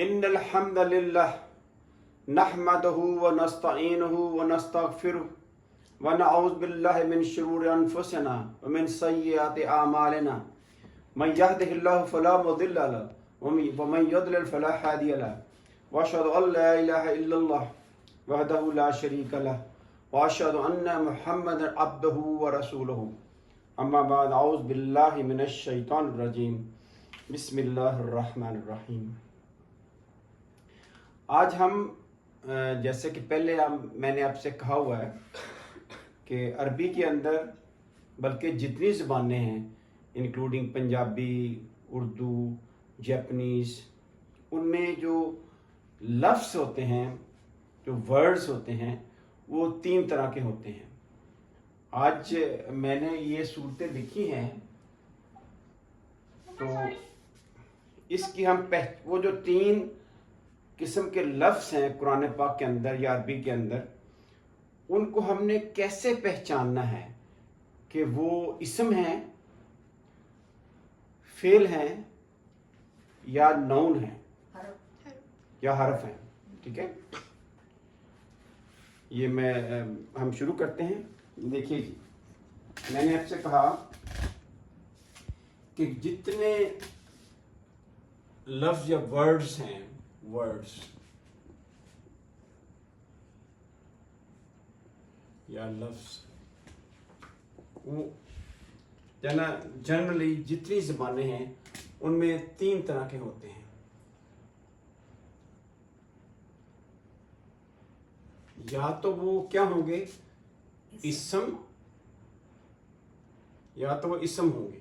إن الحمد لله نحمده ونستعينه ونستغفره ونعوذ بالله من شرور أنفسنا ومن سيئات أعمالنا من يهده الله فلا مضل له ومن يضلل فلا هادي له وأشهد أن لا إله إلا الله وحده لا شريك له وأشهد أن محمدا عبده ورسوله أما بعد أعوذ بالله من الشيطان الرجيم بسم اللہ الرحمن الرحیم۔ آج ہم جیسے کہ پہلے میں نے آپ سے کہا ہوا ہے کہ عربی کے اندر بلکہ جتنی زبانیں ہیں انکلوڈنگ پنجابی، اردو، جیپنیز، ان میں جو لفظ ہوتے ہیں، جو ورڈز ہوتے ہیں، وہ 3 طرح کے ہوتے ہیں۔ آج میں نے یہ صورتیں لکھی ہیں تو اس کی ہم وہ جو 3 قسم کے لفظ ہیں قرآن پاک کے اندر یا عربی کے اندر، ان کو ہم نے کیسے پہچاننا ہے کہ وہ اسم ہیں، فعل ہیں یا نون ہیں یا حرف ہیں۔ ٹھیک ہے، یہ ہم شروع کرتے ہیں۔ دیکھیے جی، میں نے آپ سے کہا کہ جتنے لفظ یا ورڈز ہیں، ورڈز یا لفظ، وہ جنرلی جتنی زبانیں ہیں ان میں 3 طرح کے ہوتے ہیں۔ یا تو وہ کیا ہوں گے؟ اسم، یا تو وہ اسم ہوں گے۔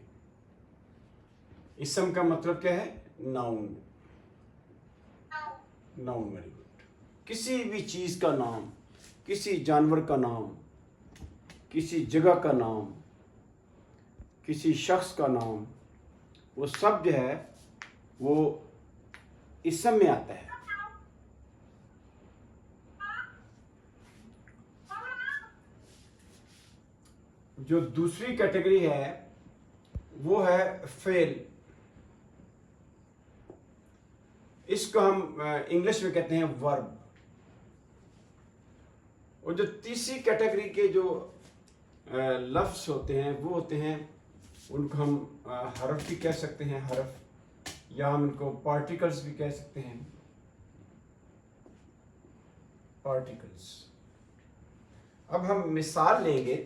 اسم کا مطلب کیا ہے؟ ناؤن۔ Noun, very good. کسی بھی چیز کا نام، کسی جانور کا نام، کسی جگہ کا نام، کسی شخص کا نام، وہ سب جو ہے وہ اسم میں آتا ہے۔ جو دوسری کیٹیگری ہے وہ ہے فعل۔ اس کو ہم انگلش میں کہتے ہیں ورب۔ اور جو تیسری کیٹیگری کے جو لفظ ہوتے ہیں وہ ہوتے ہیں، ان کو ہم حرف بھی کہہ سکتے ہیں، حرف، یا ہم ان کو پارٹیکلز بھی کہہ سکتے ہیں، پارٹیکلز۔ اب ہم مثال لیں گے،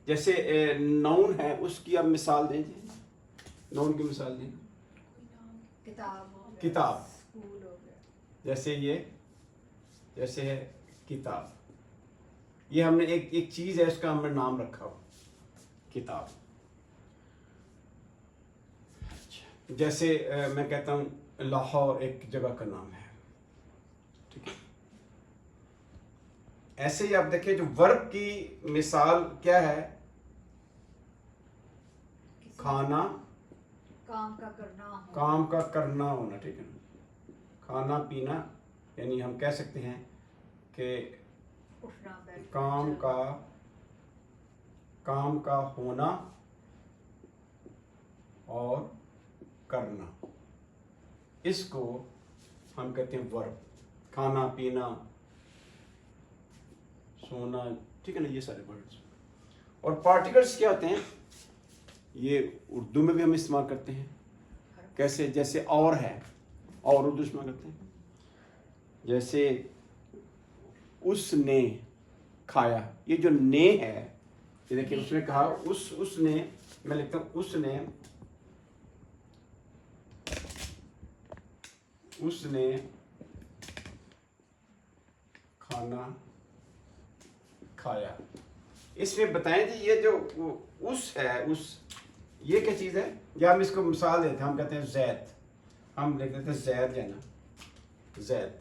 جیسے نون ہے اس کی اب مثال دیں جی، نون کی مثال دیں۔ کتاب، جیسے ہے کتاب، یہ ہم نے ایک چیز ہے، اس کا ہم نے نام رکھا ہو، کتاب۔ جیسے میں کہتا ہوں لاہور ایک جگہ کا نام ہے، ٹھیک ہے۔ ایسے ہی آپ دیکھیں جو ورب کی مثال کیا ہے؟ کھانا، کام کا کرنا ہونا، ٹھیک ہے نا۔ کھانا پینا، یعنی ہم کہہ سکتے ہیں کہ کام کا ہونا اور کرنا، اس کو ہم کہتے ہیں ورب۔ کھانا پینا، سونا، ٹھیک ہے نا، یہ سارے ورڈز۔ اور پارٹیکلز کیا ہوتے ہیں؟ یہ اردو میں بھی ہم استعمال کرتے ہیں۔ کیسے؟ جیسے اور ہے، اور اردو استعمال کرتے ہیں۔ جیسے اس نے کھایا، یہ جو نے ہے، یہ دیکھیں اس نے کہا اس نے، میں لکھتا ہوں اس نے کھانا کھایا۔ اس میں بتائیں جی، یہ جو اس ہے، یہ کیا چیز ہے؟ یا ہم اس کو مثال دیتے ہیں، ہم کہتے ہیں زید، ہم لکھ دیتے ہیں زید، ہے نا، زید،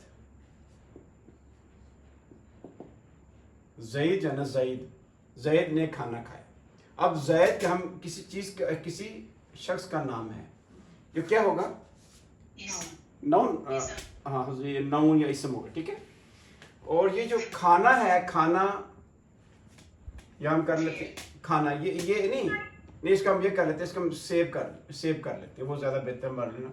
زید ہے نا، زید نے کھانا کھایا۔ اب زید کہ ہم کسی شخص کا نام ہے، جو کیا ہوگا؟ نون، ہاں، یہ نون یا اسم ہوگا، ٹھیک ہے۔ اور یہ جو کھانا ہے، کھانا، یا ہم کر لیتے ہیں کھانا، یہ نہیں، اس کا ہم یہ کر لیتے ہیں، اس کا ہم سیو کر لیتے ہیں، وہ زیادہ بہتر ہمارے لیے نا۔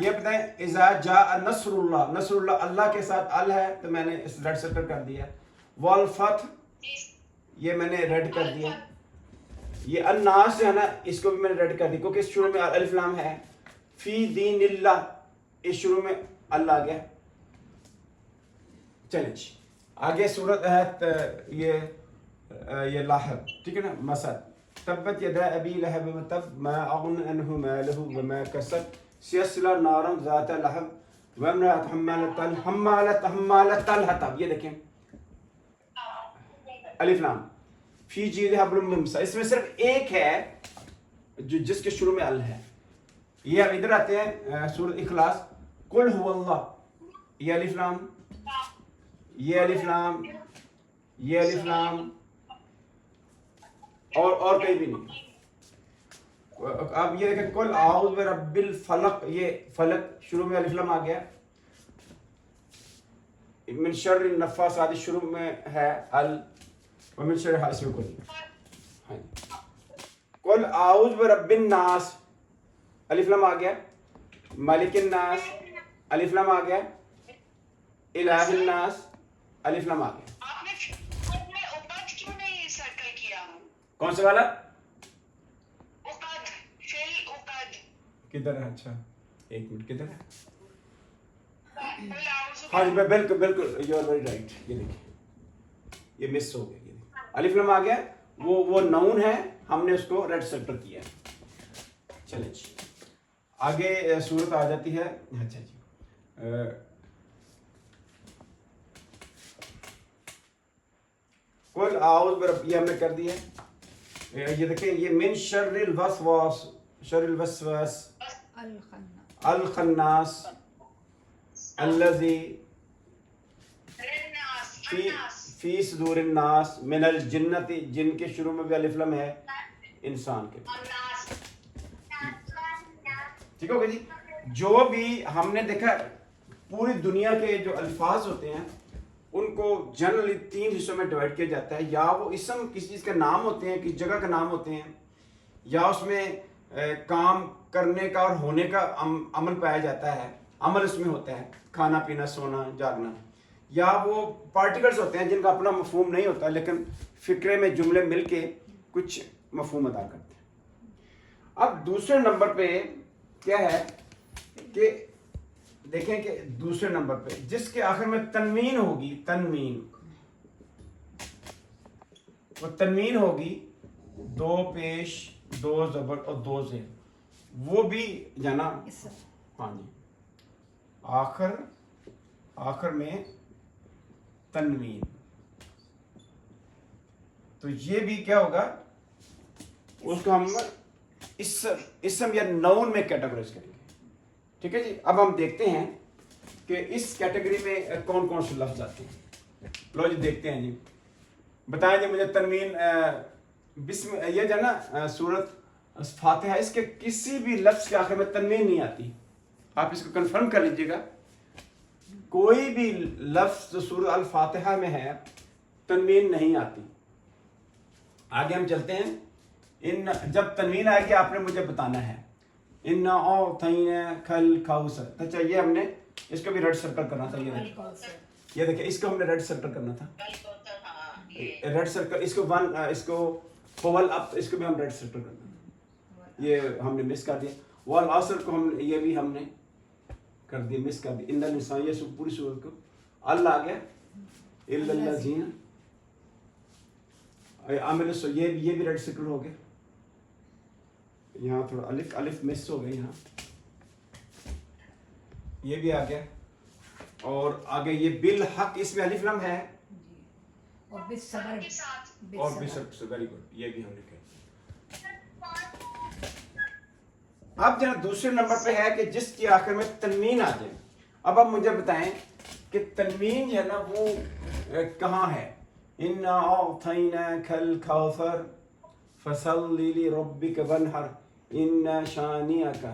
یہ بتائیں اذا جاء نصر اللہ، نصر اللہ اللہ کے ساتھ ال ہے تو میں نے اس ریڈ سرکل کر دیا. والفتح یہ میں نے ریڈ کر دیا. یہ الناس جو ہے نا اس کو بھی میں نے ریڈ کر دیا کیونکہ اس شروع میں الف لام ہے. فی دین اللہ اس شروع میں اللہ آ گیا. چلیں جی آگے سورت ہے یہ لاحق ٹھیک ہے نا. مثلا تبت یدا ابی لہب وتب ما اغنى عنه ماله وما كسب سيصلى نارا ذات لهب وامرأة حمالة الحطب. یہ دیکھیں الف لام فی جیدہا حبل من مسد، اس میں صرف ایک ہے جو جس کے شروع میں ال ہے. یہ اب ادھر آتے ہیں سورۃ اخلاص قل هو اللہ، یہ الف لام، یہ الف لام، یہ الف لام اور کہیں بھی نہیں. اب یہ دیکھیں قل اعوذ برب الفلق، یہ فلق شروع میں الف لام آ گیا. من شر النفاثات شروع میں ہے ال، ومن شر حاسد کل. قل اعوذ برب الناس الف لام آ گیا. مالک الناس الف لام آ گیا. الہ الناس الف لام آ گیا. کون سے والا کدھر ہے؟ اچھا ایک منٹ کدھر ہے؟ ہاں جی بالکل بالکل یو آر ویری رائٹ. یہ دیکھیں یہ مس ہو گیا. یہ دیکھیں الف لام آ گیا. وہ نون ہے، ہم نے اس کو ریڈ سیکٹر کیا. چلیں جی آگے صورت آ جاتی ہے. اچھا جی قل اعوذ برب، یہ ہم نے کر دیا. یہ دیکھیں یہ من شر الوسواس، شر الوسواس الخناس الذی فی صدور الناس من الجنت، جن کے شروع میں بھی الف لام ہے، انسان کے. ٹھیک ہوگا جی. جو بھی ہم نے دیکھا پوری دنیا کے جو الفاظ ہوتے ہیں ان کو جنرلی 3 حصوں میں ڈیوائڈ کیا جاتا ہے. یا وہ اسم کسی چیز کا نام ہوتے ہیں، کسی جگہ کا نام ہوتے ہیں، یا اس میں کام کرنے کا اور ہونے کا عمل پایا جاتا ہے، عمل اس میں ہوتا ہے، کھانا پینا سونا جاگنا. یا وہ پارٹیکلز ہوتے ہیں جن کا اپنا مفہوم نہیں ہوتا لیکن فکرے میں جملے مل کے کچھ مفہوم ادا کرتے ہیں. اب دوسرے نمبر پہ کیا ہے کہ دیکھیں کہ دوسرے نمبر پہ جس کے آخر میں تنوین ہوگی، تنوین وہ تنوین ہوگی 2 پیش 2 زبر اور 2 زیر، وہ بھی جانا ہاں جی آخر میں تنوین. تو یہ بھی کیا ہوگا، اس کو ہم اسم یا نون میں کیٹیگرائز کریں گے. ٹھیک ہے جی. اب ہم دیکھتے ہیں کہ اس کیٹیگری میں کون کون سے لفظ آتے ہیں. لو جی دیکھتے ہیں جی. بتائیں جی مجھے تنوین بسم یہ جو ہے نا سورت فاتحہ، اس کے کسی بھی لفظ کے آخر میں تنوین نہیں آتی. آپ اس کو کنفرم کر لیجئے گا. کوئی بھی لفظ جو سورت الفاتحہ میں ہے تنوین نہیں آتی. آگے ہم چلتے ہیں. جب تنوین آئے گی آپ نے مجھے بتانا ہے. اِنَّا أَعْطَيْنَاكَ الْكَوْثَرَ. اچھا یہ ہم نے اس کو بھی ریڈ سرکل کرنا تھا. یہ دیکھیں اس کو ہم نے ریڈ سرکل کرنا تھا. ریڈ سرکل اس کو فول اپ، اس کو بھی ہم ریڈ سرکل کرنا تھا. یہ ہم نے مس کر دیا. والعصر کو یہ بھی ہم نے کر دیا، مس کر دیا. ان الانسان، یہ پوری صورت کو اللہ آ گیا. الا الذین عملوا، یہ بھی ریڈ سرکل ہو گیا. یہاں تھوڑا الف مس ہو گئی، یہاں یہ بھی آ گیا. اور آگے یہ بالحق، اس میں الف لام ہے اور ویری گڈ، یہ بھی ہم نے کیا. اب جناب دوسرے نمبر پہ ہے کہ جس کے آخر میں تنوین آ جائے. اب آپ مجھے بتائیں کہ تنوین جو ہے نا وہ کہاں ہے. اِنَّا أَعْطَيْنَاكَ الْكَوْثَرَ فَصَلِّ لِرَبِّكَ وَانْحَرْ إِنَّ شَانِئَكَ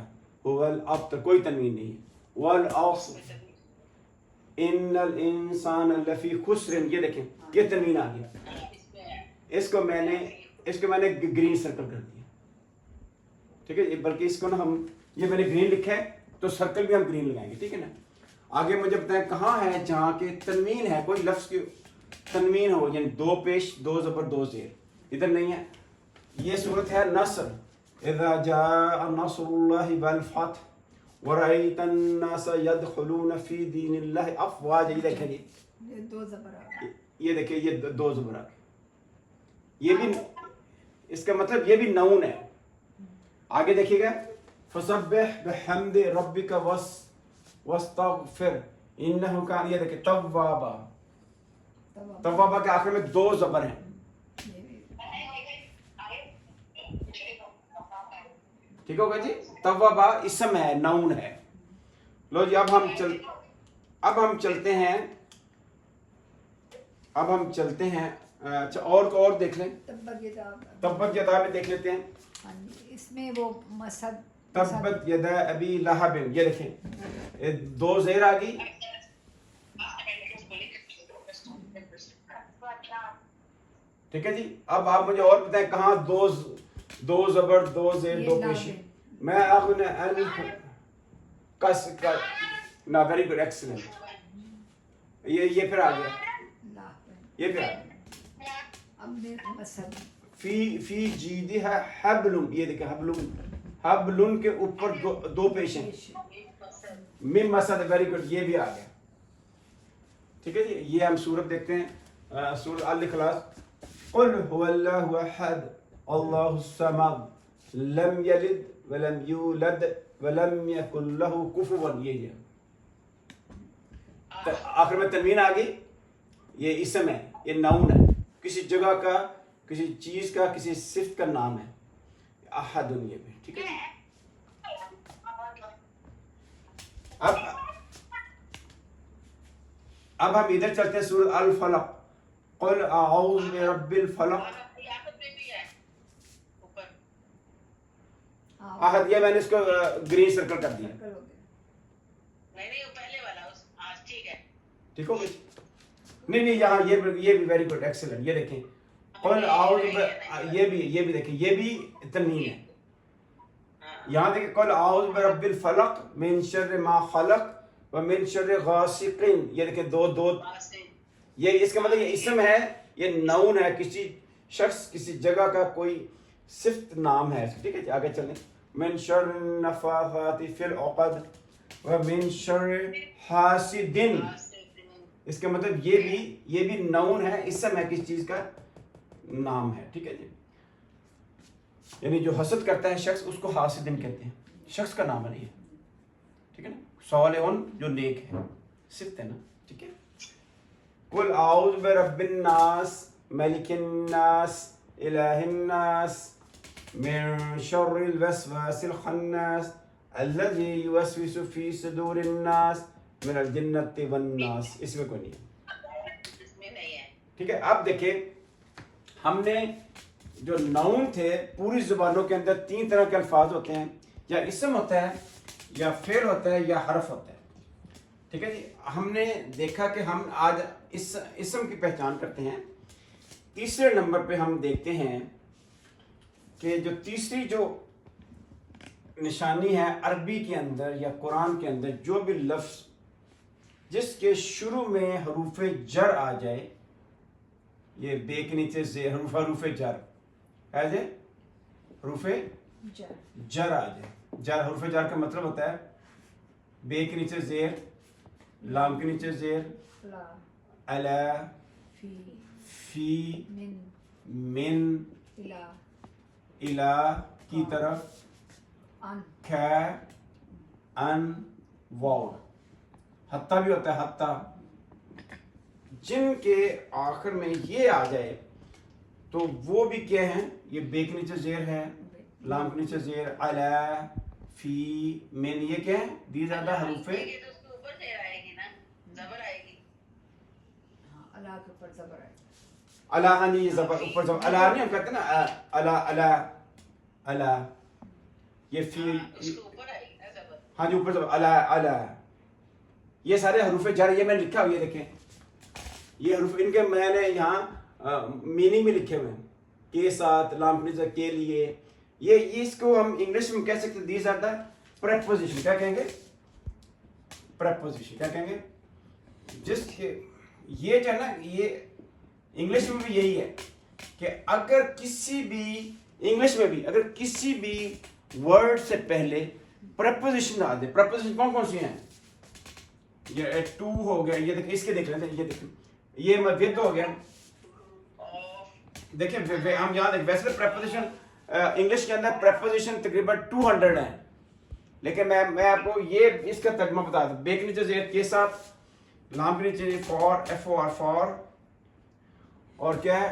هُوَ الْأَبْتَرُ، کوئی تنوین نہیں ہے. وَالْعَصْرِ إِنَّ الْإِنسَانَ لَفِي خُسْرٍ. یہ دیکھیں یہ تنوین آ گیا. اس کو میں نے گرین سرکل کر دیا. ٹھیک ہے، بلکہ اس کو نا ہم یہ میں نے گرین لکھا ہے تو سرکل بھی ہم گرین لگائیں گے. ٹھیک ہے نا. آگے مجھے بتائیں کہاں ہے جہاں کہ تنوین ہے, کوئی لفظ کی تنوین ہو, یعنی دو پیش دو زبر دو زیر, ادھر نہیں ہے. یہ صورت ہے نصر, اذا جاء نصر اللہ والفتح ورأيت الناس يدخلون في دین اللہ افواجا. یہ دیکھیں یہ دو زبر آ گئے, یہ دیکھیں یہ دو زبر آ گئے. یہ بھی اس کا مطلب یہ بھی نون ہے. آگے دیکھیے گا فسبح بحمد ربک واستغفر انہ کان, یہ دیکھیں توابا. توابا کے آخر میں دو زبر ہیں. ٹھیک ہوگا جی. توابا اسم ہے, نون ہے. لو جی اب ہم چلتے ہیں. اچھا اور دیکھ لیں. تبت یدا میں دیکھ لیتے ہیں. اس میں وہ مسد تبت یدا ابی لہب, یہ دیکھیں دو زیر آ گئی. ٹھیک ہے جی. اب آپ مجھے اور بتائیں کہاں دو زبر دو زیر دو پیش. میں آپ نے نا ویری گڈ ایکسلنٹ. یہ پھر آ گیا, یہ پھر آ گیا. اب مسد فی جیدہا حبل, یہ دیکھیں حبل کے اوپر دو پیش ہیں. مم مسد, ویری گڈ, یہ بھی آ گیا. ٹھیک ہے جی. یہ ہم سورت دیکھتے ہیں, سورۃ الاخلاص. قل هو اللہ احد اللہ الصمد لم یلد ولم یولد ولم یکن له کفوا. یہ آخر میں تنوین آ گئی. یہ اسم ہے, یہ نون ہے, کسی جگہ کا, کسی چیز کا, کسی صفت کا نام ہے. احد یہ بھی. ٹھیک ہے. اب ہم ادھر چلتے ہیں سورۃ الفلق. قل اعوذ برب الفلق. احد, یہ میں نے اس کو گرین سرکل کر دیا. ٹھیک ہو گئی. نہیں یہاں یہ بھی ویری گڈ ایکسلنٹ. یہ دیکھیں قل اعوذ, یہ بھی دیکھیں, یہ بھی تنوین ہے. یہاں دیکھیں قل اعوذ برب الفلق من شر ما خلق ومن شر غاسق. یہ دیکھیں دو, یہ اس کا مطلب یہ اسم ہے, یہ نون ہے, کسی شخص کسی جگہ کا کوئی صفت نام ہے. ٹھیک ہے جی. آگے چلیں. من شر النفاثات فی العقد ومن شر حاسد. اس کا مطلب یہ بھی نون ہے, اسم ہے, کس چیز کا نام ہے. ٹھیک ہے جی. یعنی جو حسد کرتا ہے شخص, اس کو حاسدن کہتے ہیں, شخص کا نام نہیں ہے. ٹھیک ہے نا. صالحون جو نیک ہے, صفت ہے نا. ٹھیک ہے. قل اعوذ برب الناس ملک الناس الہ الناس من شر الوسواس الخناس الذي يوسوس في صدور الناس من الجنۃ والناس. اس میں کوئی نہیں ہے. ٹھیک ہے. اب دیکھیں ہم نے جو نون تھے, پوری زبانوں کے اندر تین طرح کے الفاظ ہوتے ہیں, یا اسم ہوتا ہے, یا فعل ہوتا ہے, یا حرف ہوتا ہے. ٹھیک ہے جی. ہم نے دیکھا کہ ہم آج اس اسم کی پہچان کرتے ہیں. تیسرے نمبر پہ ہم دیکھتے ہیں کہ جو تیسری جو نشانی ہے عربی کے اندر یا قرآن کے اندر, جو بھی لفظ جس کے شروع میں حروف جر آ جائے, یہ بے کے نیچے زیر, حروف جر آ جائے, حروف جر آ جائے. حروف جر کا مطلب ہوتا ہے بے کے نیچے زیر, لام کے نیچے زیر, الا, فی, من, الا کی طرف, کھا, ان, واو. حتیٰ بھی ہوتا ہے, حتیٰ. جن کے آخر میں یہ آ جائے تو وہ بھی کیا ہیں, یہ بے کے نیچے زیر ہے, لام کے نیچے زیر, الا, فی, من, یہ کیا ہیں, دیز آدھا حروف الا. ہاں جی, یہ زبر اوپر زبر, الا نہیں ہم کہتے نا, الا, یہ فی, ہاں جی اوپر زبر, الا. یہ سارے حروف جر, یہ میں نے لکھا ہوا, یہ دیکھیں یہ حروف, ان کے میں نے یہاں میننگ میں لکھے ہوئے ہیں, کے ساتھ, لام کے لیے. یہ اس کو ہم انگلش میں کہہ سکتے ہیں, دیز آر دا پریپوزیشن. کیا کہیں گے, preposition کیا کہیں گے؟ جس کے یہ جو ہے نا یہ انگلش میں بھی یہی ہے کہ اگر کسی بھی انگلش میں بھی اگر کسی بھی ورڈ سے پہلے preposition آ جائے. preposition کون کون سی ہیں؟ یہ ٹو ہو گیا, یہ دیکھیں اس کے دیکھ لیتے ہیں, یہ دیکھیں یہ ود ہو گیا. دیکھیں ہم یاد ہے ویسے preposition انگلش کے اندر preposition تقریباً 200 ہیں, لیکن میں آپ کو یہ اس کا ترجمہ بتا دوں. بے کے نیچے زیر کے ساتھ, لام کے نیچے for, F O R for, اور کیا ہے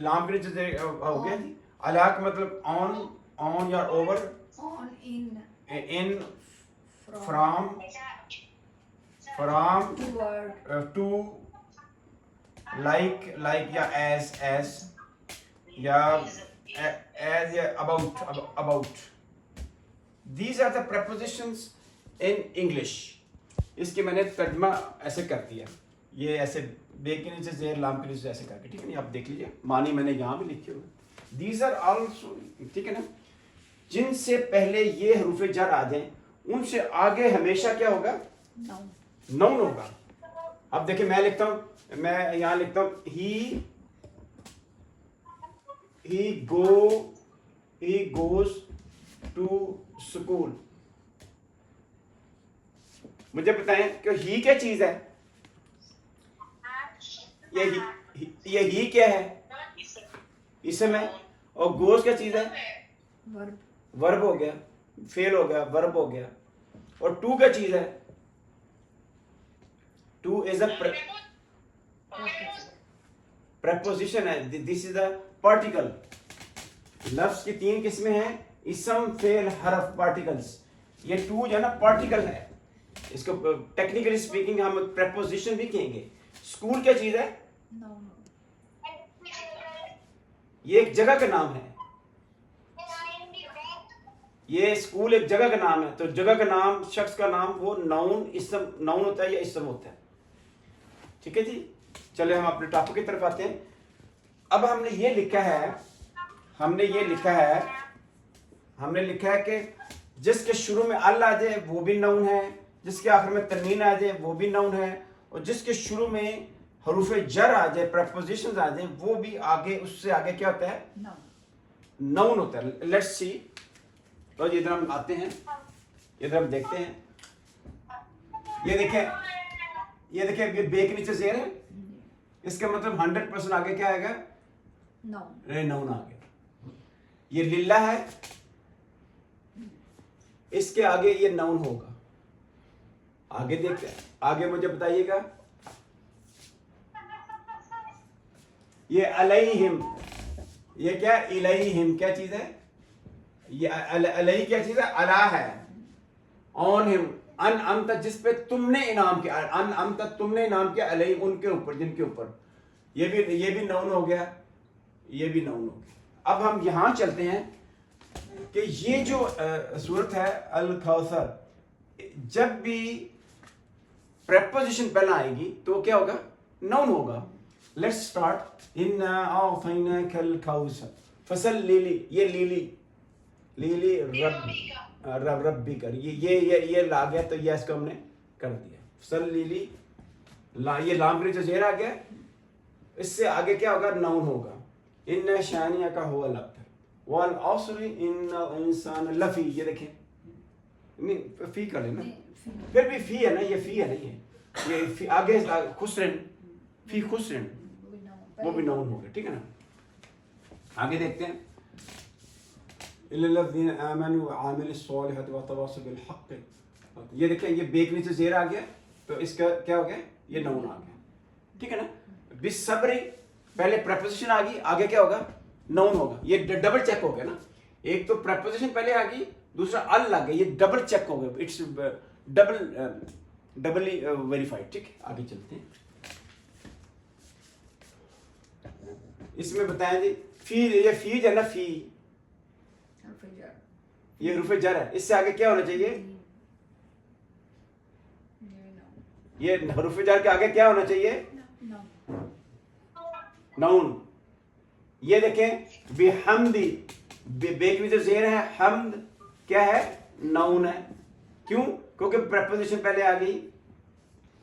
لام کے نیچے زیر ہو گیا علا کا مطلب آن یا over, on, in, from, toward, to, like یا as یا as یا about. These are the prepositions in English. اس کی میں نے ترجمہ ایسے کر دیا, یہ ایسے بے کے نیچے زیر لام کے نیچے ایسے کر کے, ٹھیک ہے نا. آپ دیکھ لیجیے معنی میں نے یہاں بھی لکھے ہوئے. These are also, ٹھیک ہے نا, جن سے پہلے یہ حروف جر آ جائیں ان سے آگے ہمیشہ کیا ہوگا؟ نون ہوگا. اب دیکھیں میں لکھتا ہوں, میں یہاں لکھتا ہوں he goes to school. مجھے بتائیں کہ ہی کیا چیز ہے؟ یہ ہی کیا ہے؟ اسم ہے. اور گوز کیا چیز ہے؟ ورب ہو گیا, فعل ہو گیا, ورب ہو گیا. اور ٹو کیا چیز ہے؟ ٹو از اے preposition ہے. دس از اے پارٹیکل. لفظ کی 3 قسمیں ہیں, اسم, فعل, حرف, پارٹیکلز. یہ ٹو جو ہے نا پارٹیکل ہے, اس کو ٹیکنیکلی اسپیکنگ ہم preposition بھی کہیں گے. اسکول کیا چیز ہے؟ یہ ایک جگہ کا نام ہے. یہ اسکول ایک جگہ کا نام ہے, تو جگہ کا نام, شخص کا نام, وہ ناؤن ہوتا ہے یا اسم ہوتا ہے. ٹھیک ہے جی, چلے ہم اپنے ٹاپک کی طرف آتے ہیں. اب ہم نے لکھا ہے کہ جس کے شروع میں ال آ جائے وہ بھی ناؤن ہے, جس کے آخر میں تنوین آ جائے وہ بھی ناؤن ہے, اور جس کے شروع میں حروف جر آ جائے, prepositions آ جائیں, وہ بھی آگے اس سے آگے کیا ہوتا ہے؟ ناؤن ہوتا ہے. Let's see. تو ادھر ہم آتے ہیں, ادھر ہم دیکھتے ہیں. یہ دیکھیں بے کے نیچے زیر ہے, اس کا مطلب 100% آگے کیا آئے گا؟ ناؤن آ گیا. یہ للہ ہے, اس کے آگے یہ ناؤن ہوگا. آگے دیکھتے ہیں, آگے مجھے بتائیے گا. یہ علیہم, یہ کیا الہم کیا چیز ہے؟ یہ علیہ کیا چیز ہے؟ علا ہے. آن ہم, انعمت جس پہ تم نے انعام کیا, انعمت تم نے انعام کیا, علیہ ان کے اوپر جن کے اوپر. یہ بھی ناؤن ہو گیا, یہ بھی ناؤن ہو گیا. اب ہم یہاں چلتے ہیں کہ یہ جو صورت ہے الکوثر, جب بھی preposition پہلا آئے گی تو کیا ہوگا؟ ناؤن ہوگا. Let's start. انا اعطیناک الکوثر فصل لیلی, یہ لیلی ربی کر, یہ لا گیا تو یہ اس کو ہم نے کر دیا. فصل لیلی, یہ لام کے زیر آ گیا, اس سے آگے کیا ہوگا؟ ناؤن ہوگا. ان شانیہ کا ہوا الابتر والعصر ان الانسان لفی. یہ دیکھیں نہیں فی کر لینا, پھر بھی فی ہے نا, یہ فی ہے نہیں, یہ آگے خسرن, فی خسرن, وہ بھی ناؤن ہو گیا. ٹھیک ہے نا. آگے دیکھتے ہیں. الا الذين امنوا وعملوا الصالحات وتواصوا بالحق. یہ دیکھیں یہ بے کے نیچے زیر آ گیا, تو اس کا کیا ہو گیا؟ یہ ناؤن آ گیا. ٹھیک ہے نا. بالصبر, پہلے preposition آ گئی, آگے کیا ہوگا؟ ناؤن ہوگا. یہ ڈبل چیک ہو گیا نا, ایک تو preposition پہلے آ گئی, دوسرا ال لگ گیا, یہ ڈبل چیک ہو گیا. It's doubly verified. ٹھیک ہے, آگے چلتے ہیں. اس میں بتائیں جی فی, یہ فی جو ہے نا, فی یہ حروف جر ہے, اس سے آگے کیا ہونا چاہیے؟ یہ حروف جر کے آگے کیا ہونا چاہیے؟ ناؤن. یہ دیکھیں بحمدی, بے کے نیچے زیر ہے, حمد کیا ہے؟ ناؤن ہے. کیوں؟ کیونکہ preposition پہلے آ گئی,